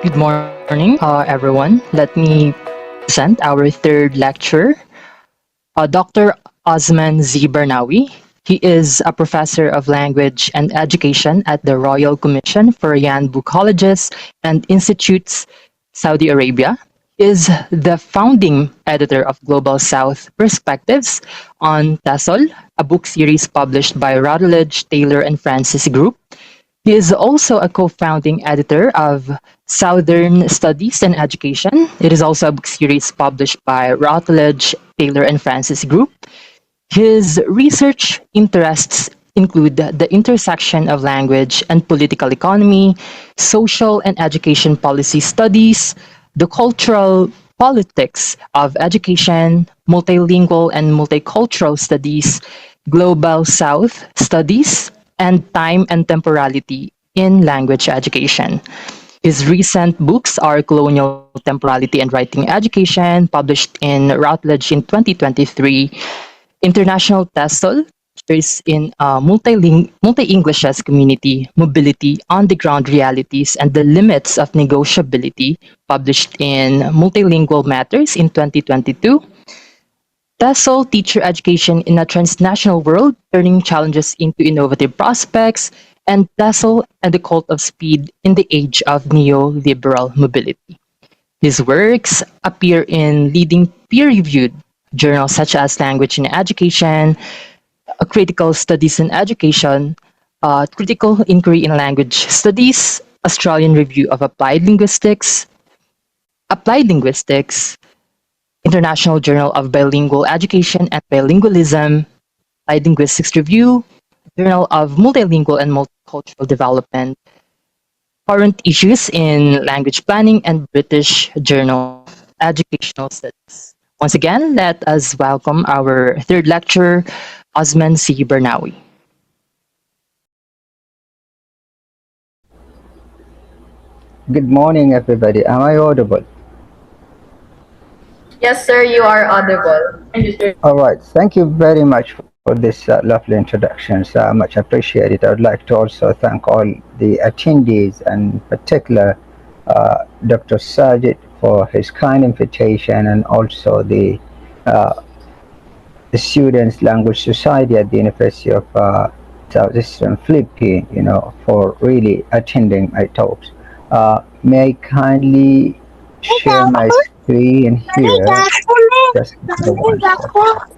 Good morning, everyone. Let me present our third lecturer, Dr. Othman Z. Barnawi. He is a professor of language and education at the Royal Commission for Yanbu Colleges and Institutes, Saudi Arabia. He is the founding editor of Global South Perspectives on TESOL, a book series published by Routledge, Taylor, and Francis Group. He is also a co-founding editor of Southern Studies and Education. It is also a book series published by Routledge, Taylor, and Francis Group. His research interests include the intersection of language and political economy, social and education policy studies, the cultural politics of education, multilingual and multicultural studies, global South studies, and time and temporality in language education. His recent books are Colonial Temporality and Writing Education, published in Routledge in 2023, International TESOL, Lectures in Multi-Englishes Community, Mobility, On-the-Ground Realities, and the Limits of Negotiability, published in Multilingual Matters in 2022, TESOL Teacher Education in a Transnational World, Turning Challenges into Innovative Prospects, and TESOL and the Cult of Speed in the Age of Neoliberal Mobility. His works appear in leading peer-reviewed journals such as Language in Education, Critical Studies in Education, Critical Inquiry in Language Studies, Australian Review of Applied Linguistics, International Journal of Bilingual Education and Bilingualism, Applied Linguistics Review, Journal of Multilingual and Multicultural Development, Current Issues in Language Planning, and British Journal of Educational Studies. Once again, let us welcome our third lecturer, Osman C. Barnawi. Good morning, everybody. Am I audible? Yes, sir, you are audible. All right. Thank you very much for this lovely introductions. Much appreciated. I would like to also thank all the attendees, and in particular Dr. Sajid for his kind invitation, and also the Students Language Society at the University of Southeastern Philippines, for really attending my talks. May I kindly share my screen here? Just give me 1 second.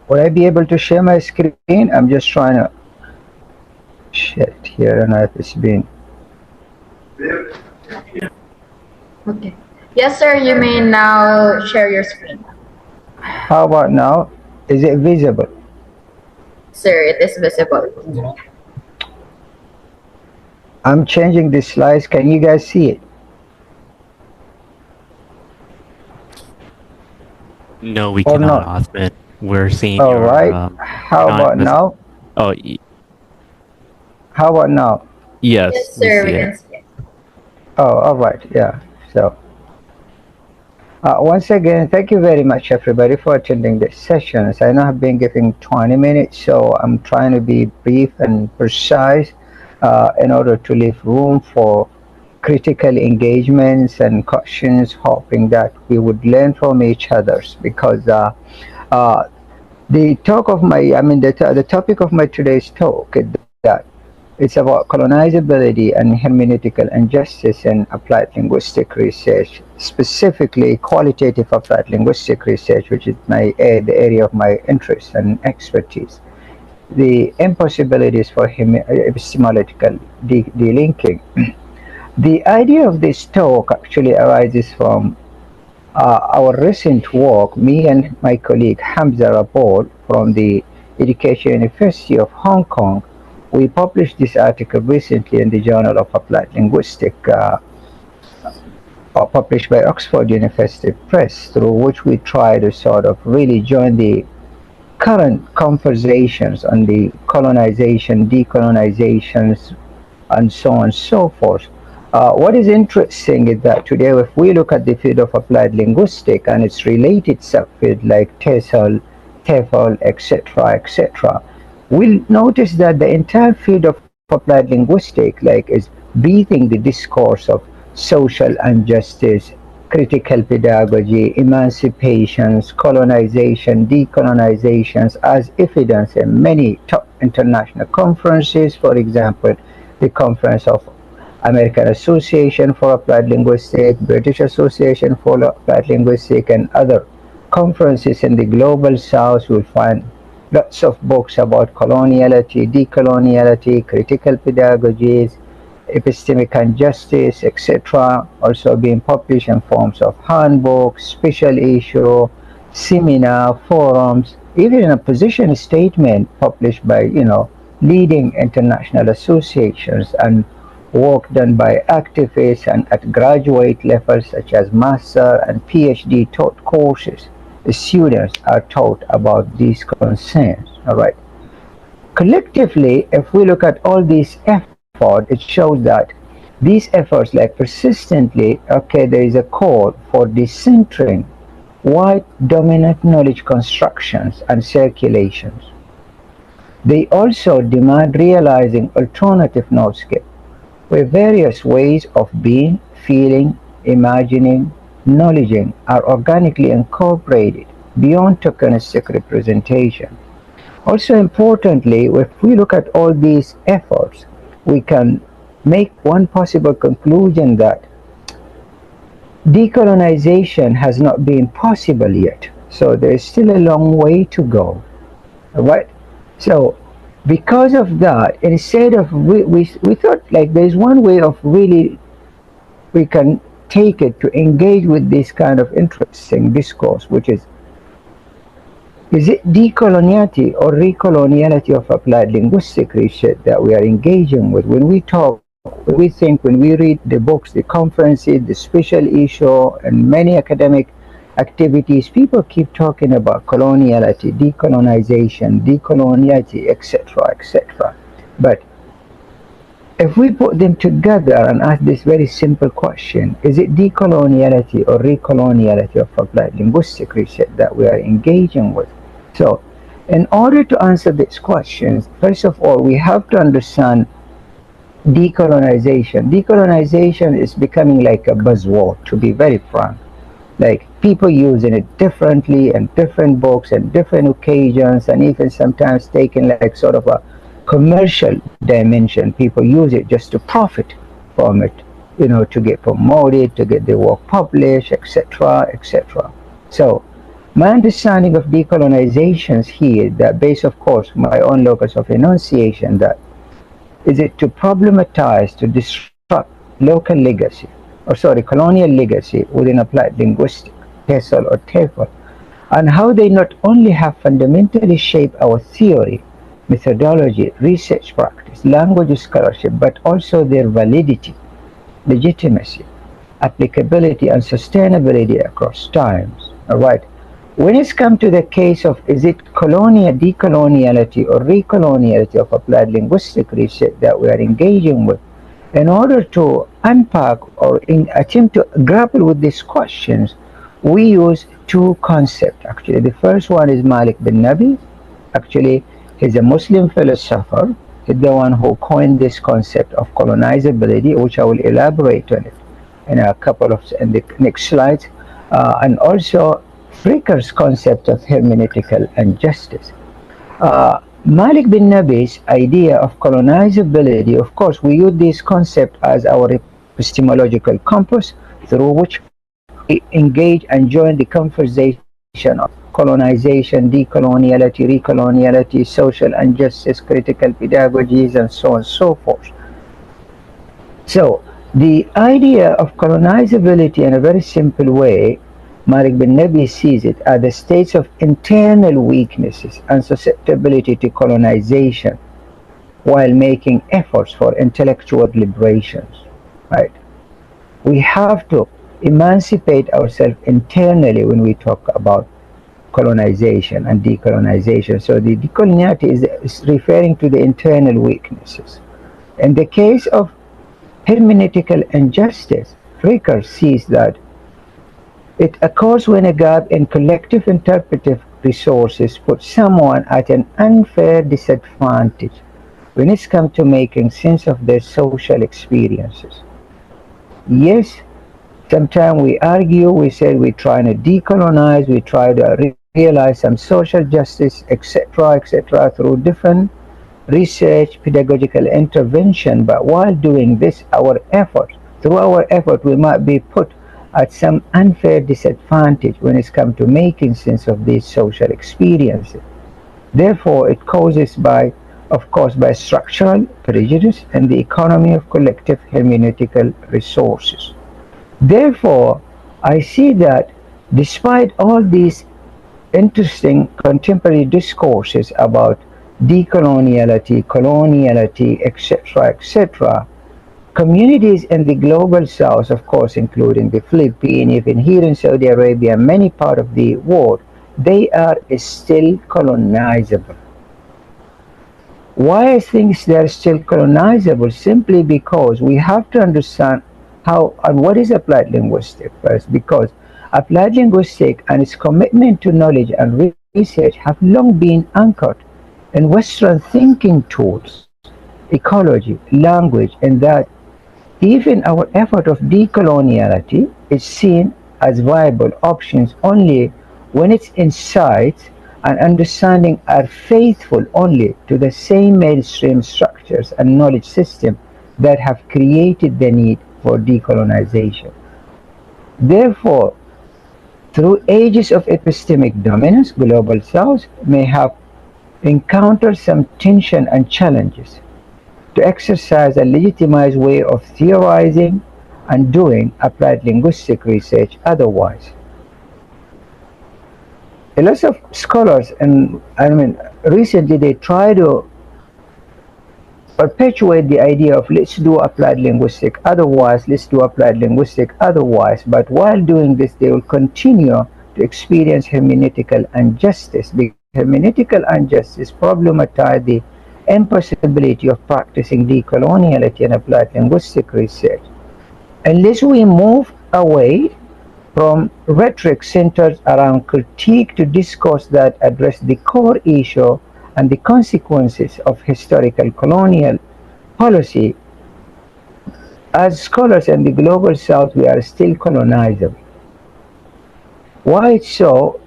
Would I be able to share my screen? I'm just trying to share it here. I don't know if it's been. Okay. Yes, sir, you may now share your screen. How about now? Is it visible? Sir, it is visible. I'm changing the slides. Can you guys see it? No, we Or cannot, not? Othman. We're seeing All your, right. How about now? Oh, How about now? yes, Yes, we sir, see we it. can see it. Oh, all right. Yeah. So, once again, thank you very much, everybody, for attending this sessions. I know I've been giving 20 minutes, so I'm trying to be brief and precise in order to leave room for critical engagements and questions, hoping that we would learn from each other's, because the talk of my, I mean, the topic of my today's talk is that it's about colonizability and hermeneutical injustice in applied linguistic research, specifically qualitative applied linguistic research, which is the area of my interest and expertise. The impossibilities for epistemological delinking. The idea of this talk actually arises from our recent work. Me and my colleague Hamza Rabol from the Education University of Hong Kong, we published this article recently in the Journal of Applied Linguistics, published by Oxford University Press, through which we try to sort of really join the current conversations on the colonization, decolonizations, and so on and so forth. What is interesting is that today, if we look at the field of applied linguistics and its related subfield like TESOL, TEFL, etc., etc., we'll notice that the entire field of applied linguistics is breathing the discourse of social injustice, critical pedagogy, emancipations, colonization, decolonizations as evidence in many top international conferences. For example, the Conference of American Association for Applied Linguistics, British Association for Applied Linguistics, and other conferences in the global south. You'll find lots of books about coloniality, decoloniality, critical pedagogies, epistemic injustice, etc. Also being published in forms of handbooks, special issue, seminar, forums, even a position statement published by leading international associations, and work done by activists and at graduate levels such as master and PhD taught courses. The students are taught about these concerns. All right. Collectively, if we look at all these efforts, it shows that these efforts, like persistently, okay, there is a call for decentering white dominant knowledge constructions and circulations. They also demand realizing alternative knowledgescape, where various ways of being, feeling, imagining, knowledging are organically incorporated beyond tokenistic representation. Also importantly, if we look at all these efforts, we can make one possible conclusion that decolonization has not been possible yet. So there is still a long way to go. Right? So because of that, instead of we thought like there's one way of really we can take it to engage with this kind of interesting discourse, which is it decoloniality or recoloniality of applied linguistic research that we are engaging with? When we talk, when we think, when we read the books, the conferences, the special issue, and many academic activities, people keep talking about coloniality, decoloniality, etc., etc. But if we put them together and ask this very simple question, is it decoloniality or recoloniality of applied linguistic research that we are engaging with? So, in order to answer these questions, first of all, we have to understand decolonization. Decolonization is becoming like a buzzword, to be very frank. Like people using it differently in different books and different occasions, and even sometimes taking like sort of a commercial dimension. People use it just to profit from it, to get promoted, to get their work published, etc., etc. So my understanding of decolonizations here, that based, of course, my own locus of enunciation, that is it to problematize, to disrupt local legacy, or sorry, colonial legacy within applied linguistics, TESOL or TEFL, and how they not only have fundamentally shaped our theory, methodology, research practice, language scholarship, but also their validity, legitimacy, applicability, and sustainability across times. All right. When it's come to the case of is it decoloniality or recoloniality of applied linguistic research that we are engaging with, in order to unpack or attempt to grapple with these questions, we use two concepts actually. The first one is Malik bin Nabi. Actually, he's a Muslim philosopher. He's the one who coined this concept of colonizability, which I will elaborate on it in a couple of in the next slides, and also Fricker's concept of hermeneutical injustice. Malik bin Nabi's idea of colonizability, of course, we use this concept as our epistemological compass through which we engage and join the conversation of colonization, decoloniality, recoloniality, social injustice, critical pedagogies, and so on and so forth. So, the idea of colonizability in a very simple way, Malik bin Nabi sees it as the states of internal weaknesses and susceptibility to colonization while making efforts for intellectual liberations. Right? We have to emancipate ourselves internally when we talk about colonization and decolonization. So the decoloniality is referring to the internal weaknesses. In the case of hermeneutical injustice, Fricker sees that it occurs when a gap in collective interpretive resources put someone at an unfair disadvantage when it's come to making sense of their social experiences. Yes, sometimes we argue, we say we're trying to decolonize, we try to realize some social justice, etc., etc., through different research, pedagogical intervention. But while doing this, through our effort, we might be put at some unfair disadvantage when it's come to making sense of these social experiences. Therefore, it causes by, of course, by structural prejudice and the economy of collective hermeneutical resources. Therefore, I see that despite all these interesting contemporary discourses about decoloniality, coloniality, etc., etc., communities in the global south, of course, including the Philippines, even here in Saudi Arabia, many parts of the world, they are still colonizable. Why I think they are still colonizable? Simply because we have to understand how and what is applied linguistics first, because applied linguistics and its commitment to knowledge and research have long been anchored in Western thinking tools, ecology, language, and that even our effort of decoloniality is seen as viable options only when its insights and understanding are faithful only to the same mainstream structures and knowledge system that have created the need for decolonization. Therefore, through ages of epistemic dominance, global south may have encountered some tension and challenges to exercise a legitimized way of theorizing and doing applied linguistic research otherwise. A lot of scholars, and I mean, recently they try to perpetuate the idea of let's do applied linguistic otherwise, let's do applied linguistic otherwise, but while doing this, they will continue to experience hermeneutical injustice. Because hermeneutical injustice problematize the impossibility of practicing decoloniality and applied linguistic research. Unless we move away from rhetoric centered around critique to discourse that address the core issue and the consequences of historical colonial policy, as scholars in the global south, we are still colonizable. Why so?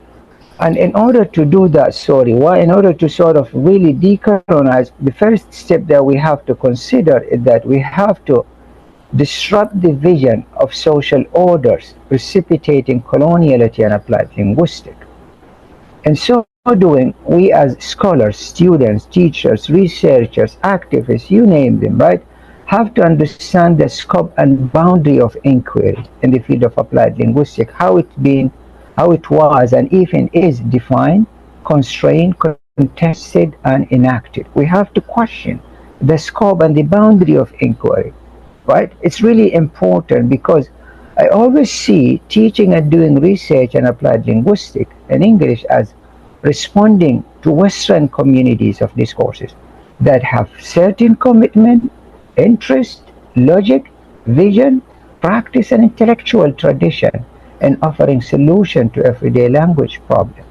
And in order to do that, in order to sort of really decolonize, the first step that we have to consider is that we have to disrupt the vision of social orders precipitating coloniality and applied linguistics. In so doing, we as scholars, students, teachers, researchers, activists, you name them, right, have to understand the scope and boundary of inquiry in the field of applied linguistics, how it was and even is defined, constrained, contested, and enacted. We have to question the scope and the boundary of inquiry, right? It's really important because I always see teaching and doing research and applied linguistics in English as responding to Western communities of discourses that have certain commitment, interest, logic, vision, practice, and intellectual tradition in offering solution to everyday language problems.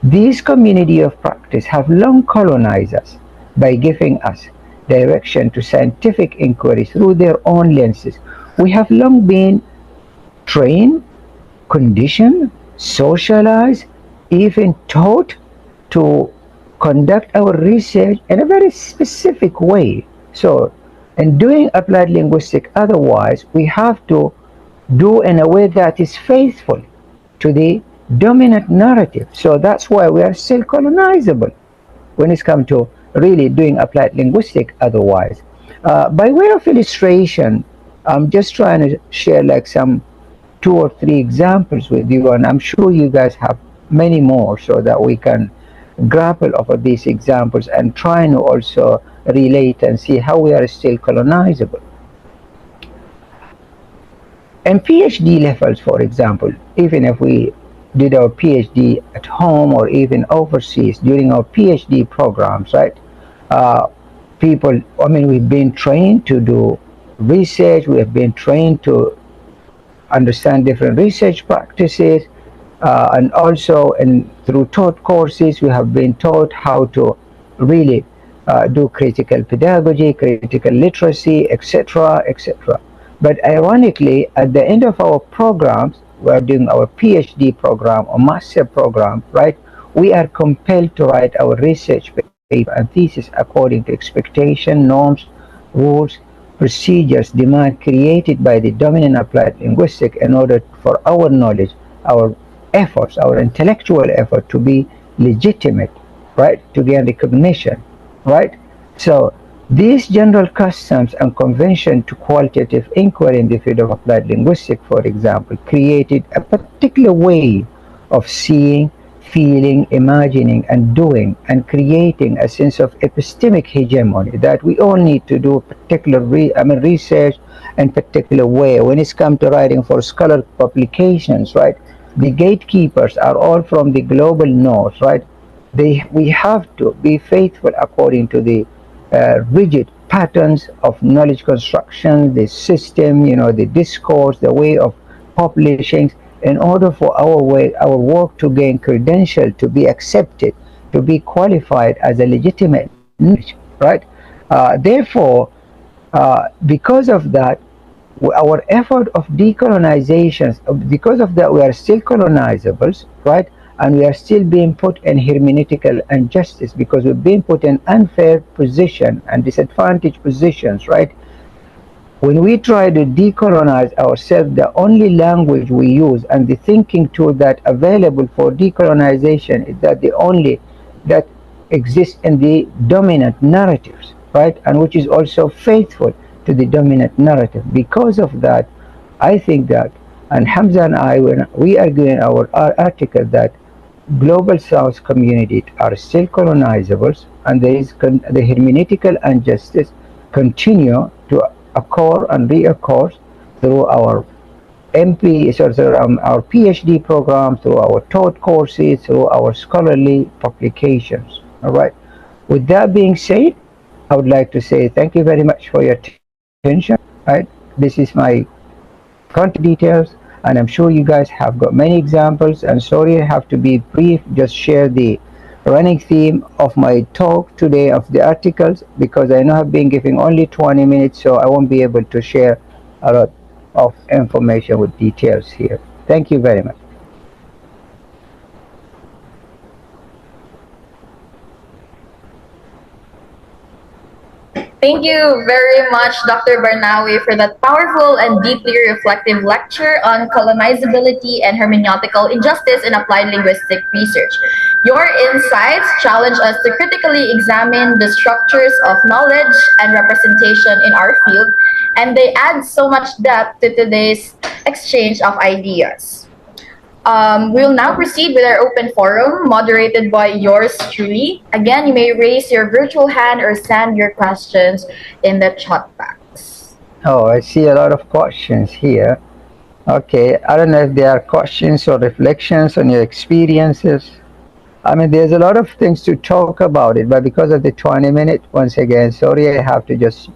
These community of practice have long colonized us by giving us direction to scientific inquiry through their own lenses. We have long been trained, conditioned, socialized, even taught to conduct our research in a very specific way. So, in doing applied linguistics otherwise, we have to do in a way that is faithful to the dominant narrative. So that's why we are still colonizable when it's come to really doing applied linguistics otherwise. By way of illustration, I'm just trying to share like some 2 or 3 examples with you, and I'm sure you guys have many more so that we can grapple over these examples and try to also relate and see how we are still colonizable. And PhD levels, for example, even if we did our PhD at home or even overseas during our PhD programs, right? People, I mean, we've been trained to do research, we have been trained to understand different research practices, And also through taught courses we have been taught how to really do critical pedagogy, critical literacy, etc., etc. But ironically, at the end of our programs, we are doing our PhD program or master program, right? We are compelled to write our research paper and thesis according to expectation, norms, rules, procedures, demand created by the dominant applied linguistic in order for our knowledge, our efforts, our intellectual effort to be legitimate, right? To gain recognition, right? So these general customs and convention to qualitative inquiry in the field of applied linguistics, for example, created a particular way of seeing, feeling, imagining, and doing, and creating a sense of epistemic hegemony that we all need to do particular research in particular way. When it's come to writing for scholar publications, right? The gatekeepers are all from the global north, right? We have to be faithful according to the rigid patterns of knowledge construction, the system, the discourse, the way of publishing, in order for our work to gain credential, to be accepted, to be qualified as a legitimate knowledge, right? Therefore, because of that, our effort of decolonization, because of that, we are still colonizables, right? And we are still being put in hermeneutical injustice because we've been put in unfair position and disadvantaged positions, right? When we try to decolonize ourselves, the only language we use and the thinking tool that available for decolonization is that the only that exists in the dominant narratives, right? And which is also faithful to the dominant narrative. Because of that, I think that, and Hamza and I, when we argue in our article that global South communities are still colonizables, and there is the hermeneutical injustice continue to occur and reoccur through our our PhD program, through our taught courses, through our scholarly publications. All right. With that being said, I would like to say thank you very much for your attention. Right. This is my contact details, and I'm sure you guys have got many examples. And sorry, I have to be brief. Just share the running theme of my talk today of the articles because I know I've been giving only 20 minutes, so I won't be able to share a lot of information with details here. Thank you very much. Thank you very much, Dr. Barnawi, for that powerful and deeply reflective lecture on colonizability and hermeneutical injustice in applied linguistic research. Your insights challenge us to critically examine the structures of knowledge and representation in our field, and they add so much depth to today's exchange of ideas. We'll now proceed with our open forum, moderated by yours truly. Again, you may raise your virtual hand or send your questions in the chat box. Oh, I see a lot of questions here. Okay, I don't know if there are questions or reflections on your experiences. I mean, there's a lot of things to talk about it, but because of the 20 minutes, once again, sorry, I have to just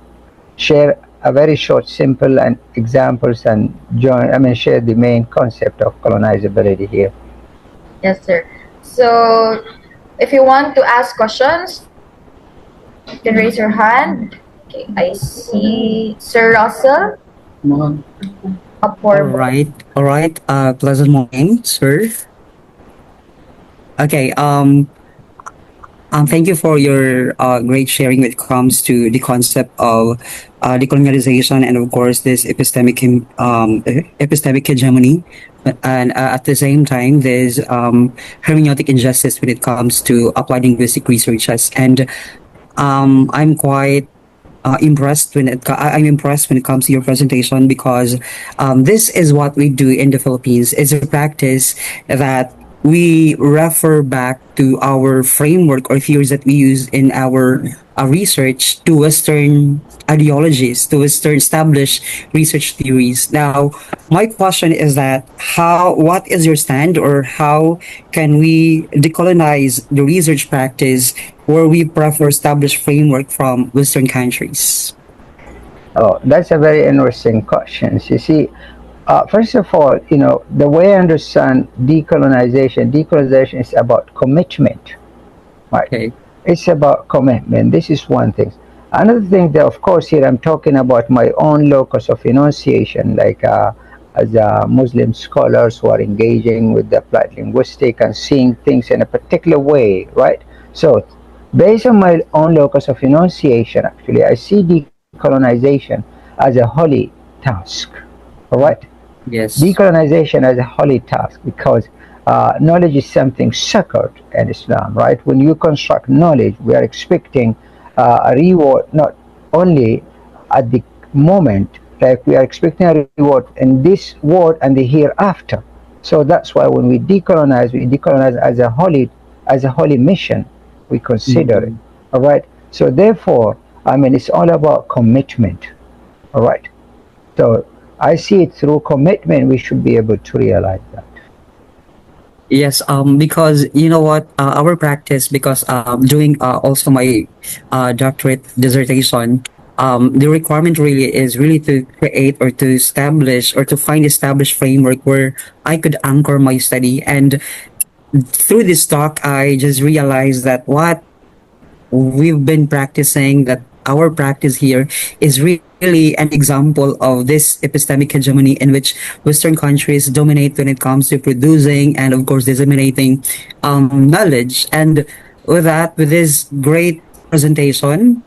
share a very short, simple and examples and share the main concept of colonizability here. Yes, sir. So, if you want to ask questions, you can raise your hand. Okay, I see Sir Russell. All right. Pleasant morning, sir. Okay. Thank you for your great sharing when it comes to the concept of decolonialization and, of course, this epistemic hegemony. And at the same time, there's hermeneutic injustice when it comes to applied linguistic researches. And I'm quite I'm impressed when it comes to your presentation because this is what we do in the Philippines. It's a practice that we refer back to our framework or theories that we use in our research to Western ideologies, to Western established research theories. Now, my question is that what is your stand or how can we decolonize the research practice where we prefer established framework from Western countries? Oh, that's a very interesting question. You see, First of all, the way I understand decolonization is about commitment, right? Okay. It's about commitment. This is one thing. Another thing that, of course, here I'm talking about my own locus of enunciation, like as Muslim scholars who are engaging with the applied linguistic and seeing things in a particular way, right? So, based on my own locus of enunciation, actually, I see decolonization as a holy task, all right? Yes. Decolonization as a holy task because knowledge is something sacred in Islam, right? When you construct knowledge, we are expecting a reward not only at the moment, like we are expecting a reward in this world and the hereafter. So that's why when we decolonize as a holy mission. We consider it, Mhm. all right? So therefore, I mean, it's all about commitment, all right? So I see it through commitment, we should be able to realize that. Yes, because you know what, our practice, because doing also my doctorate dissertation, the requirement really is really to create or to establish or to find established framework where I could anchor my study. And through this talk, I just realized that what we've been practicing, that our practice here is really an example of this epistemic hegemony in which Western countries dominate when it comes to producing and, of course, disseminating knowledge. And with that, with this great presentation,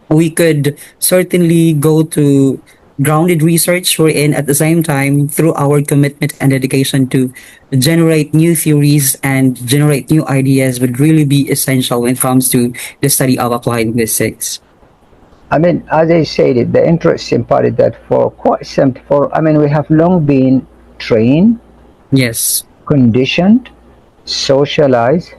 we could certainly go to grounded research wherein at the same time through our commitment and dedication to generate new theories and generate new ideas would really be essential when it comes to the study of applied linguistics. I mean, as I said, the interesting part is that for quite some, for I mean, we have long been trained, Yes. conditioned, socialized,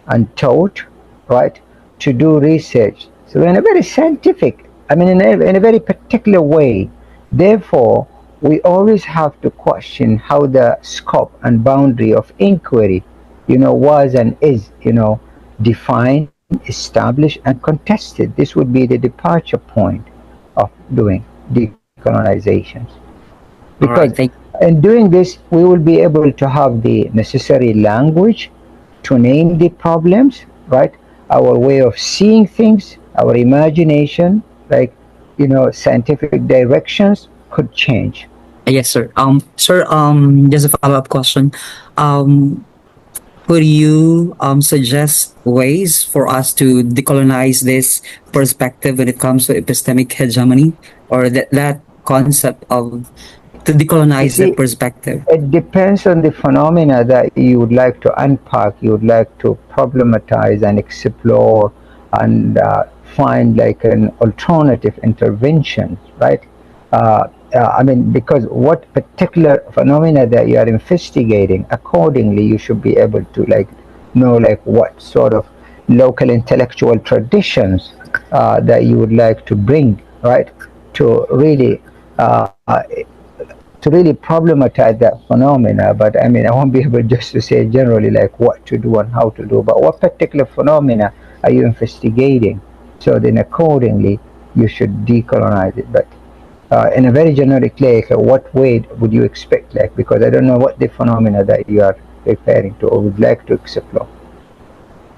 and taught, right, to do research. So in a very scientific, I mean, in a very particular way. Therefore, we always have to question how the scope and boundary of inquiry, was and is, defined, established, and contested. This would be the departure point of doing decolonizations. All Because right. Thank. in doing this, we will be able to have the necessary language to name the problems, right? Our way of seeing things, our imagination, like, scientific directions could change. Yes, sir. Sir. Just a follow up question. Um, Would you suggest ways for us to decolonize this perspective when it comes to epistemic hegemony, or that concept of to You decolonize that see, perspective? it depends on the phenomena that you would like to unpack, you would like to problematize and explore and find like an alternative intervention, right? I mean, because what particular phenomena that you are investigating, accordingly, you should be able to like know like what sort of local intellectual traditions that you would like to bring, right, to really uh, to really problematize that phenomena. But I mean, I won't be able just to say generally like what to do and how to do, but what particular phenomena are you investigating? So then accordingly, you should decolonize it. But in a very generic like, what way would you expect? Like, because I don't know what the phenomena that you are referring to or would like to explore.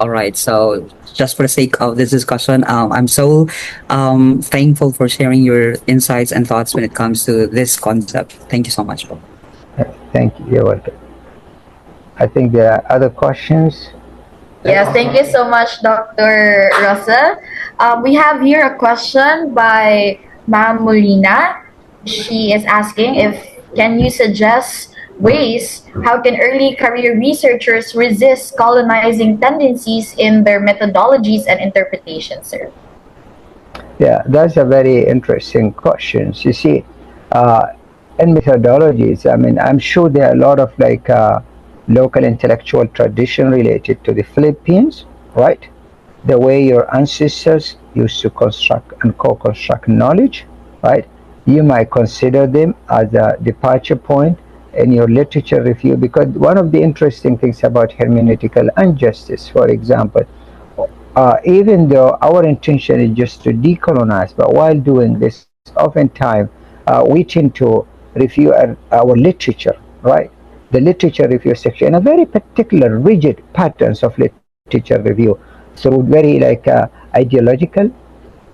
All right. So, just for the sake of this discussion, I'm so thankful for sharing your insights and thoughts when it comes to this concept. Thank you so much, Paul. Thank you. You're welcome. I think there are other questions. Yes, thank you so much, Dr. Russell. We have here a question by Ma'am Molina. She is asking if can you suggest ways how can early career researchers resist colonizing tendencies in their methodologies and interpretations, sir? Yeah, that's a very interesting question. You see, uh, in methodologies, I mean, I'm sure there are a lot of like local intellectual tradition related to the Philippines, right? The way your ancestors used to construct and co-construct knowledge, right? You might consider them as a departure point in your literature review because one of the interesting things about hermeneutical injustice, for example, even though our intention is just to decolonize, but while doing this, oftentimes we tend to review our literature, right? The literature review section, a very particular rigid patterns of literature review through very like ideological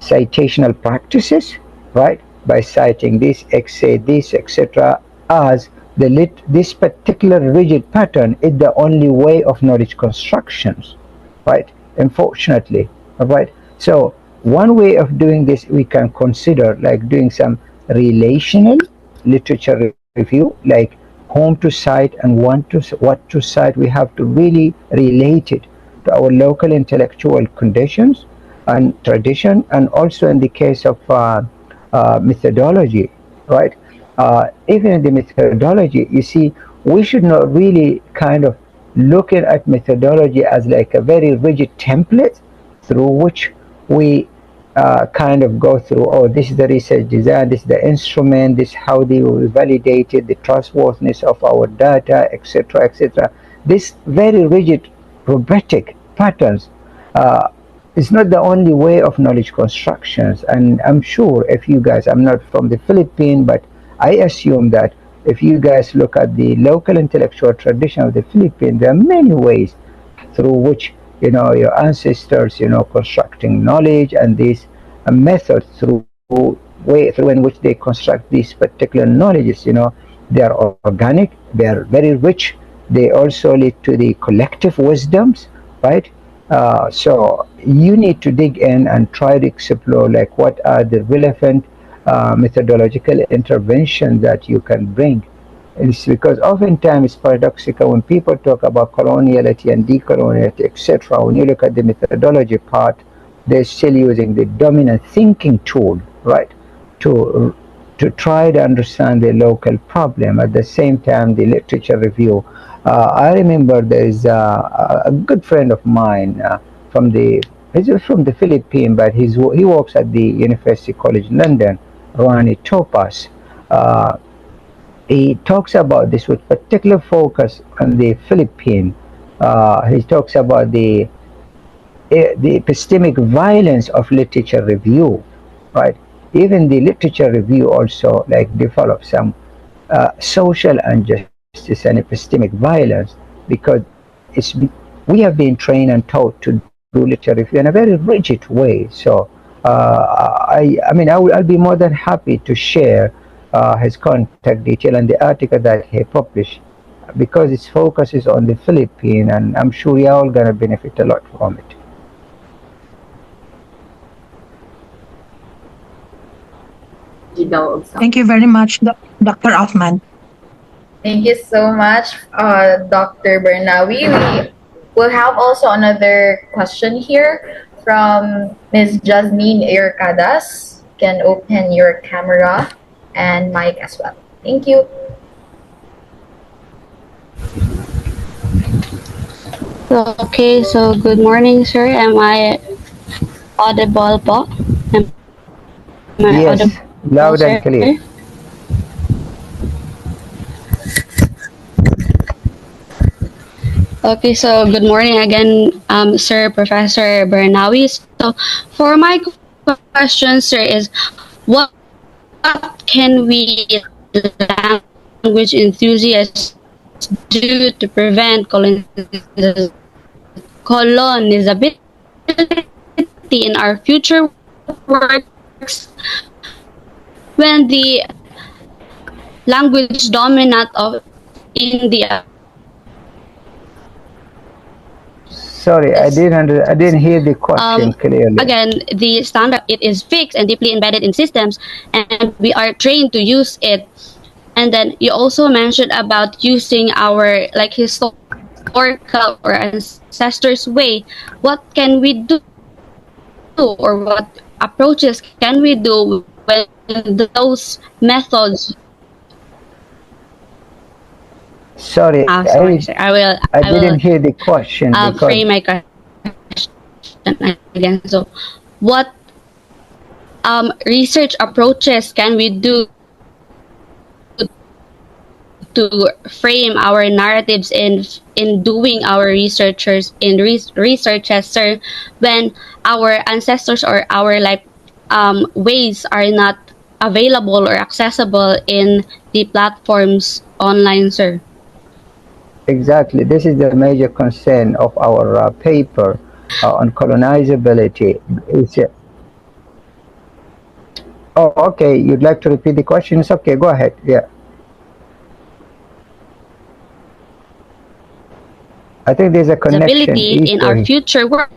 citational practices, right? By citing this, say this, etc. As this particular rigid pattern is the only way of knowledge constructions, right? Unfortunately, right? So one way of doing this we can consider like doing some relational literature review, like whom to cite and what to cite. We have to really relate it to our local intellectual conditions and tradition, and also in the case of methodology, right? Even in the methodology, you see, we should not really kind of looking at methodology as like a very rigid template through which we kind of go through, oh, this is the research design, this is the instrument, this is how they will validate it, the trustworthiness of our data, etc., etc. This very rigid robotic patterns uh, is not the only way of knowledge constructions. And I'm sure if you guys, I'm not from the Philippines, but I assume that if you guys look at the local intellectual tradition of the Philippines, there are many ways through which your ancestors constructing knowledge, and these methods through way through in which they construct these particular knowledges, they are organic, they are very rich, they also lead to the collective wisdoms, right? So you need to dig in and try to explore like what are the relevant methodological interventions that you can bring. It's because oftentimes it's paradoxical when people talk about coloniality and decoloniality, etc. When you look at the methodology part, they're still using the dominant thinking tool, right, to to try to understand the local problem. At the same time, the literature review. I remember there is a good friend of mine he's from the Philippines, but he works at the University College London, Ronnie Topas. Uh, he talks about this with particular focus on the Philippines. He talks about the epistemic violence of literature review, right? Even the literature review also like develops some social injustice and epistemic violence, because we have been trained and taught to do literature review in a very rigid way. So I mean I'll be more than happy to share his contact detail and the article that he published, because its focus is on the Philippines, and I'm sure you're all gonna benefit a lot from it. Thank you very much, Dr. Othman. Thank you so much, Dr. Barnawi. We will have also another question here from Ms. Jasmine Irkadas. You can open your camera and mic as well. Thank you. Okay, so good morning, sir. Am I audible po? Am I Yes, audible, loud sir? and clear. Okay, so good morning again, Sir Professor Barnawi. So for my question, sir, is what can we language enthusiasts do to prevent colonizability in our future works when the language dominant of India Sorry, I didn't hear the question clearly. again, the standard, it is fixed and deeply embedded in systems, and we are trained to use it. And then you also mentioned about using our like historical or ancestors way. What can we do, or what approaches can we do when those methods? Sorry, Sorry, sir. I didn't hear the question frame because my question again. So, what research approaches can we do to frame our narratives in doing our researches, sir, when our ancestors or our like ways are not available or accessible in the platforms online, sir. Exactly. This is the major concern of our paper on colonizability. It's, oh, okay. You'd like to repeat the question? It's okay. Go ahead. Yeah. I think there's a connection Ability in our issue. future work.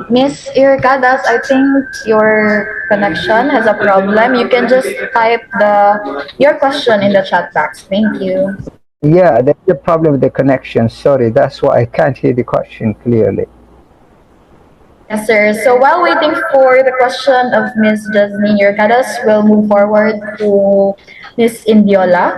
Miss Irkadas, I think your connection has a problem. You can just type the your question in the chat box. Thank you. Yeah, there's a problem with the connection. Sorry, that's why I can't hear the question clearly. Yes, sir. So while waiting for the question of Miss Jasmine Irkadas, we'll move forward to Miss Indiola.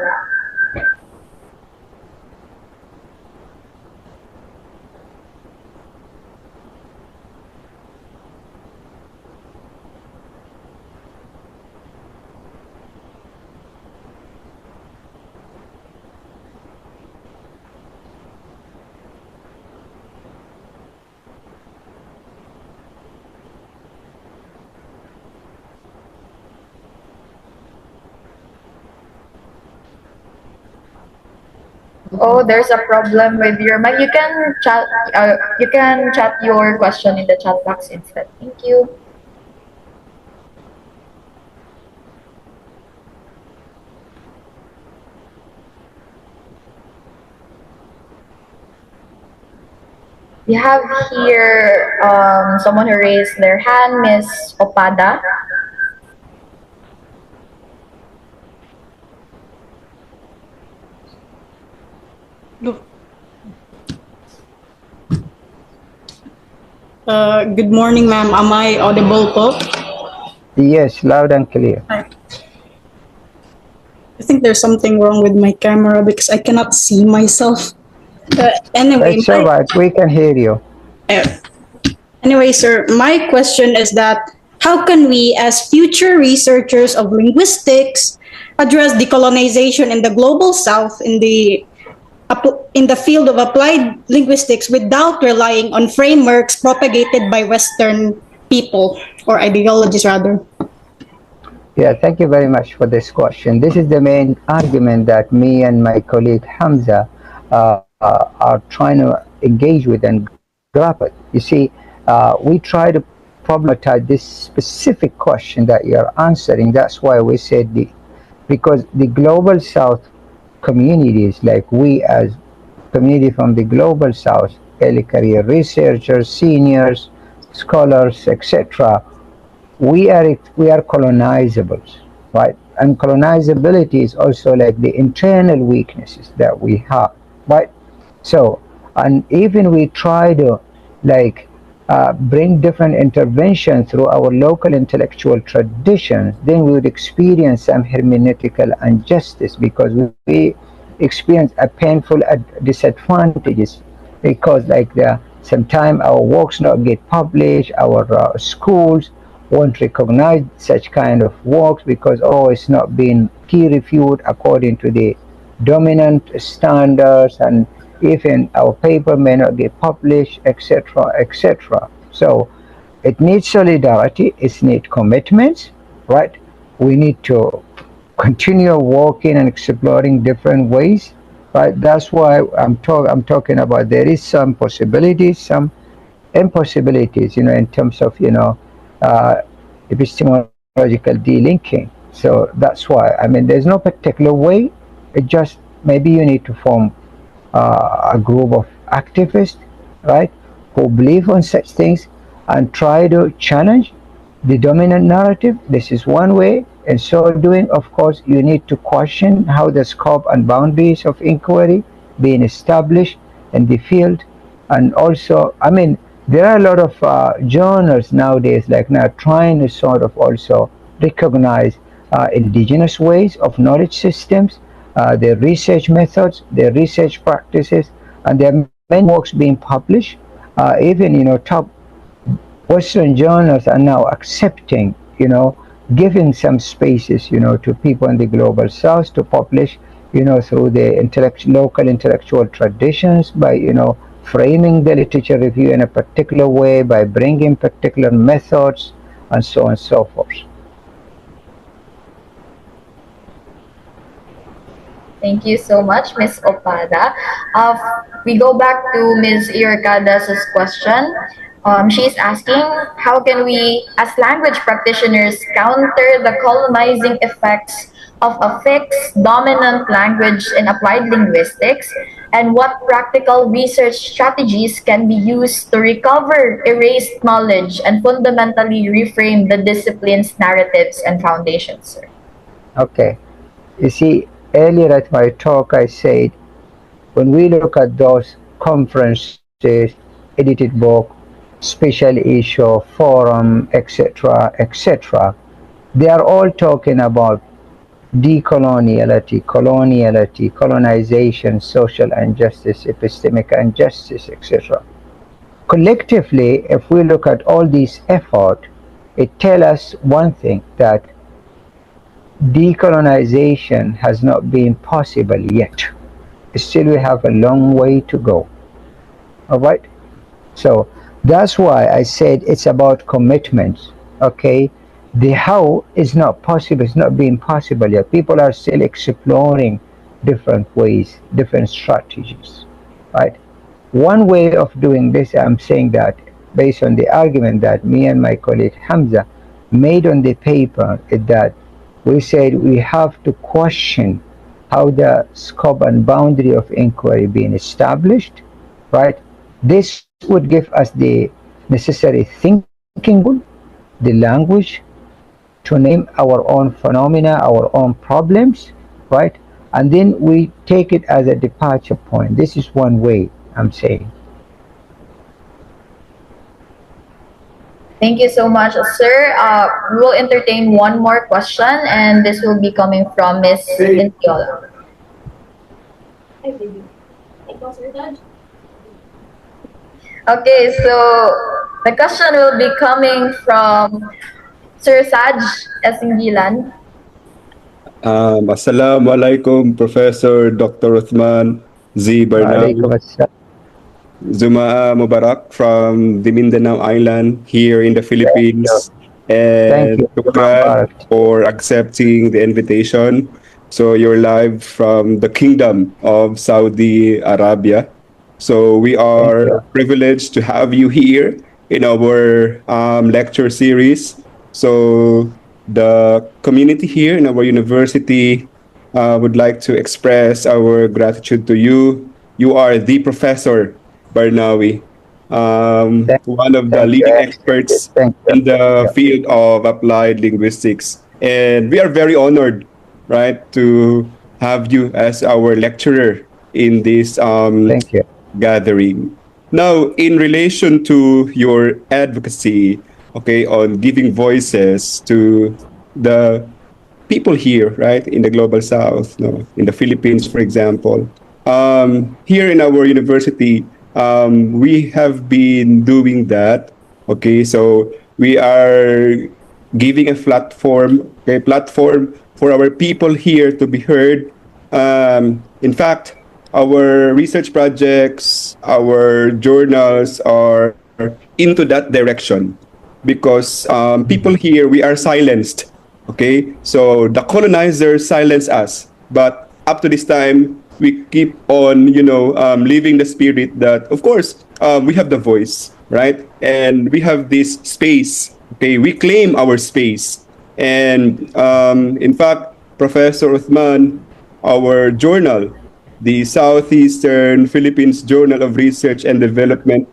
Oh, there's a problem with your mic. You can chat. You can chat your question in the chat box instead. Thank you. We have here someone who raised their hand, Miss Opada. Good morning, ma'am. Am I audible po? Yes, loud and clear. I think there's something wrong with my camera because I cannot see myself. Anyway, It's all right. We can hear you. uh, anyway, sir, my question is that how can we, as future researchers of linguistics, address decolonization in the global south in the field of applied linguistics without relying on frameworks propagated by Western people or ideologies rather? Yeah, thank you very much for this question. This is the main argument that me and my colleague Hamza are trying to engage with and grapple. You see, we try to problematize this specific question that you're answering. That's why we said because the global south communities, like we as community from the global south, early career researchers, seniors, scholars, etc., we are colonizables, right? And colonizability is also like the internal weaknesses that we have, right? So, and even we try to like bring different intervention through our local intellectual traditions, then we would experience some hermeneutical injustice because we experience a painful disadvantages because like sometimes our works not get published, our schools won't recognize such kind of works because it's not being peer reviewed according to the dominant standards, and even our paper may not get published, etc., etc. So it needs solidarity, it needs commitments, right? We need to continue working and exploring different ways, right? That's why I'm talking about there is some possibilities, some impossibilities, in terms of uh, epistemological delinking. So that's why there's no particular way. It just maybe you need to form a group of activists, right, who believe on such things and try to challenge the dominant narrative. This is one way. In so doing, of course, you need to question how the scope and boundaries of inquiry being established in the field. And also, there are a lot of journals nowadays, like now, trying to sort of also recognize indigenous ways of knowledge systems, their research methods, their research practices, and there are many works being published. Even top Western journals are now accepting, giving some spaces, to people in the global south to publish, through the local intellectual traditions by, framing the literature review in a particular way, by bringing particular methods and so on and so forth. Thank you so much, Ms. Opada. We go back to Ms. Irkada's question. She's asking, how can we, as language practitioners, counter the colonizing effects of a fixed dominant language in applied linguistics, and what practical research strategies can be used to recover erased knowledge and fundamentally reframe the discipline's narratives and foundations, sir? Okay. You see, earlier at my talk, I said when we look at those conferences, edited book, special issue, forum, etc., etc., they are all talking about decoloniality, coloniality, colonization, social injustice, epistemic injustice, etc. Collectively, if we look at all these efforts, it tells us one thing, that decolonization has not been possible yet. Still, we have a long way to go. All right? So that's why I said it's about commitment. Okay? The how is not possible, it's not being possible yet. People are still exploring different ways, different strategies. Right? One way of doing this, I'm saying that based on the argument that me and my colleague Hamza made on the paper, is that we said we have to question how the scope and boundary of inquiry being established, right? This would give us the necessary thinking tool, the language to name our own phenomena, our own problems, right? And then we take it as a departure point. This is one way, I'm saying. Thank you so much, sir. We will entertain one more question, and this will be coming from Ms. Lintiola. Okay, so the question will be coming from Sir Saj Esingilan. Assalamualaikum, Professor Dr. Uthman Z. Barnawi. Alaikum assalam. Zumaa Mubarak from the Mindanao Island here in the Philippines. Thank And you. shukran for accepting the invitation. So you're live from the Kingdom of Saudi Arabia. So we are privileged to have you here in our lecture series. So the community here in our university would like to express our gratitude to you. You are the Professor Barnawi, one of the leading experts in the field of applied linguistics. And we are very honored, right, to have you as our lecturer in this gathering. Now, in relation to your advocacy, okay, on giving voices to the people here, right, in the global south, no, in the Philippines, for example. Here in our university, we have been doing that. Okay, so we are giving a platform, platform for our people here to be heard. In fact, our research projects, our journals are into that direction because people here, we are silenced. Okay, so the colonizers silence us, but up to this time, we keep on, living the spirit that, of course, we have the voice, right? And we have this space. Okay, we claim our space. And in fact, Professor Uthman, our journal, the Southeastern Philippines Journal of Research and Development,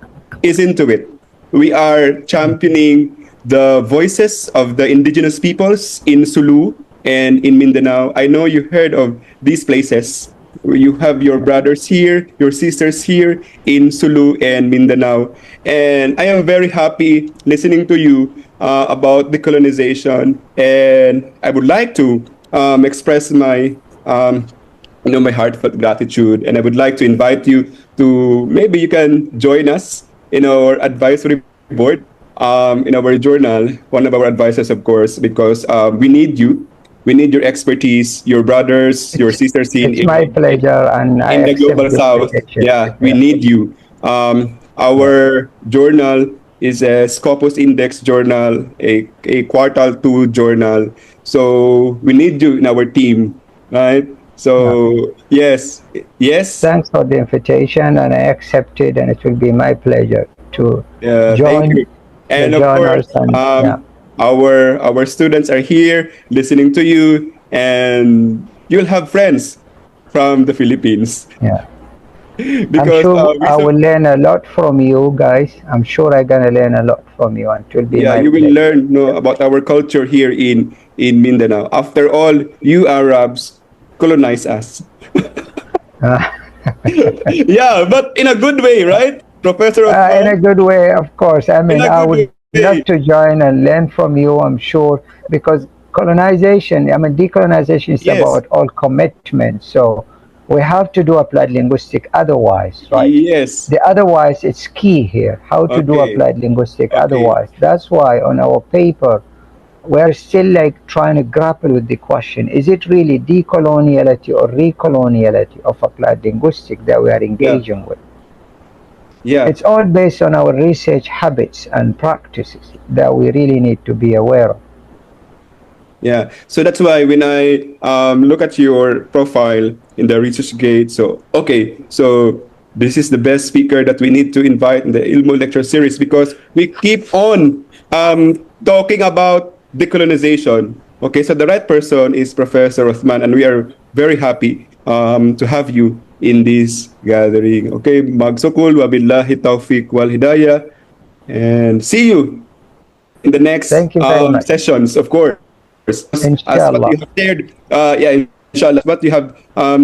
is into it. We are championing the voices of the indigenous peoples in Sulu and in Mindanao. I know you heard of these places. You have your brothers here, your sisters here in Sulu and Mindanao. And I am very happy listening to you about decolonization. And I would like to express my my heartfelt gratitude. And I would like to invite you to maybe you can join us in our advisory board, in our journal, one of our advisors, of course, because we need you. We need your expertise, your brothers, your sisters It's my pleasure, and I in the accept global the south. invitation. Yeah, we need you. Our journal is a Scopus Index journal, a quartal 2 journal. So we need you in our team, right? So yes, yes, Thanks for the invitation, and I accepted, and it will be my pleasure to thank join you. the And of course, journals. And yeah, our students are here listening to you, and you'll have friends from the Philippines yeah. I'm because sure we I so, will learn a lot from you guys. I'm sure I'm gonna learn a lot from you, and it will be yeah, my you will pleasure. learn about our culture here in Mindanao. After all, you Arabs colonize us. Yeah, but in a good way, right, Professor In a Othman? good way, of course. I In mean, a I good would way. love to join and learn from you, I'm sure, because colonization, I mean, decolonization is Yes, about all commitment. So we have to do applied linguistic otherwise, right? yes. The otherwise, it's key here, how to do Okay, applied linguistic okay. otherwise. That's why on our paper, we're still like trying to grapple with the question, is it really decoloniality or recoloniality of applied linguistics that we are Yeah, engaging with? yeah. It's all based on our research habits and practices that we really need to be aware of. Yeah, so that's why when I look at your profile in the Research Gate, so okay, so this is the best speaker that we need to invite in the Ilmu lecture series because we keep on talking about decolonization. Okay, so the right person is Professor Othman, and we are very happy to have you in this gathering. Okay, magsukul wabillahi taufiq wal hidayah, and see you in the next Thank you very much. sessions, of course, as what you Inshallah. have shared. Yeah, inshallah, as what you have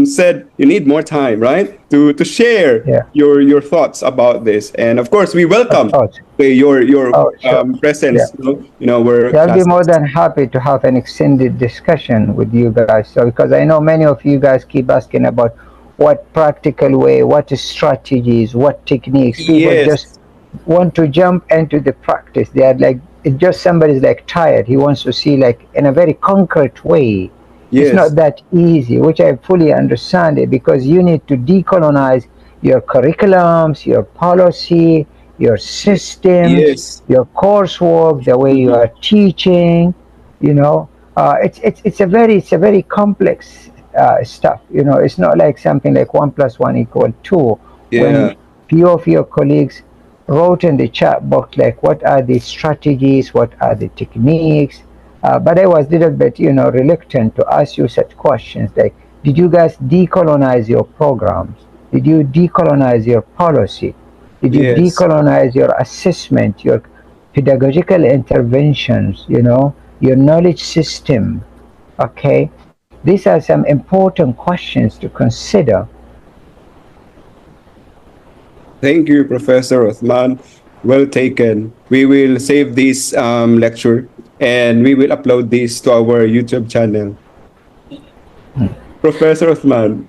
said, you need more time, right, to share Yeah, your thoughts about this. And of course, we of welcome course. your Oh, sure. Yeah. presence, in our Yeah, I'll be more classes. than happy to have an extended discussion with you guys. So, because I know many of you guys keep asking about what practical way, what strategies, what techniques. People just Yes, want to jump into the practice. They are like, it just somebody's like tired. He wants to see like in a very concrete way. It's not yes, that easy, which I fully understand it because you need to decolonize your curriculums, your policy, your systems, yes. your coursework, the way you Mhm. are teaching. You know, it's a very complex stuff. You know, it's not like something like 1 + 1 = 2. When Yeah, few of your colleagues wrote in the chat box like what are the strategies, what are the techniques, but I was a little bit, reluctant to ask you such questions like, did you guys decolonize your programs? Did you decolonize your policy? Did you yes. decolonize your assessment, your pedagogical interventions, your knowledge system? Okay, these are some important questions to consider. Thank you, Professor Othman. Well taken. We will save this lecture and we will upload this to our YouTube channel. Professor Othman.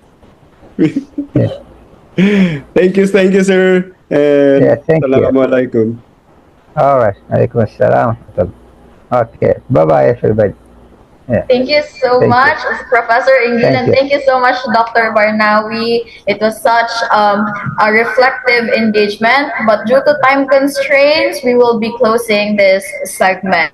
Yeah, Thank you, sir. yeah, And thank you. Assalamualaikum. All right, alaikum assalam. Okay, bye bye, everybody. Yeah, Thank you so thank you. much, Professor Ingrid, Thank and you. thank you so much, Dr. Barnawi. It was such a reflective engagement, but due to time constraints, we will be closing this segment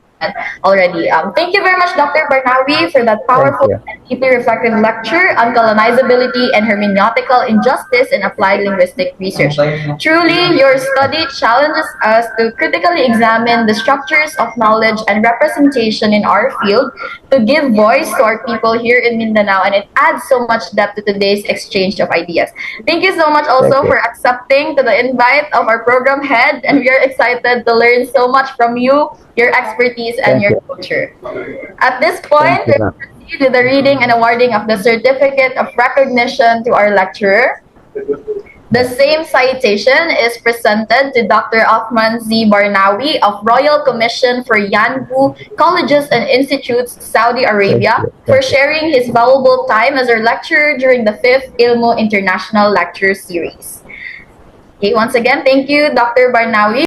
already. Thank you very much, Dr. Barnawi, for that Thank powerful you. and deeply reflective lecture on colonizability and hermeneutical injustice in applied linguistic research. Truly, your study challenges us to critically examine the structures of knowledge and representation in our field to give voice to our people here in Mindanao, and it adds so much depth to today's exchange of ideas. Thank you so much Thank also you. for accepting to the invite of our program head, and we are excited to learn so much from you, your expertise, and Thank your you. culture. At this Thank point, you, we ma'am. will proceed with the reading and awarding of the certificate of recognition to our lecturer. The same citation is presented to Dr. Othman Z. Barnawi of Royal Commission for Yanbu Colleges and Institutes, Saudi Thank Arabia, you. for Thank you. sharing his valuable time as our lecturer during the 5th Ilmu International Lecture Series. Okay, once again, thank you, Dr. Barnawi.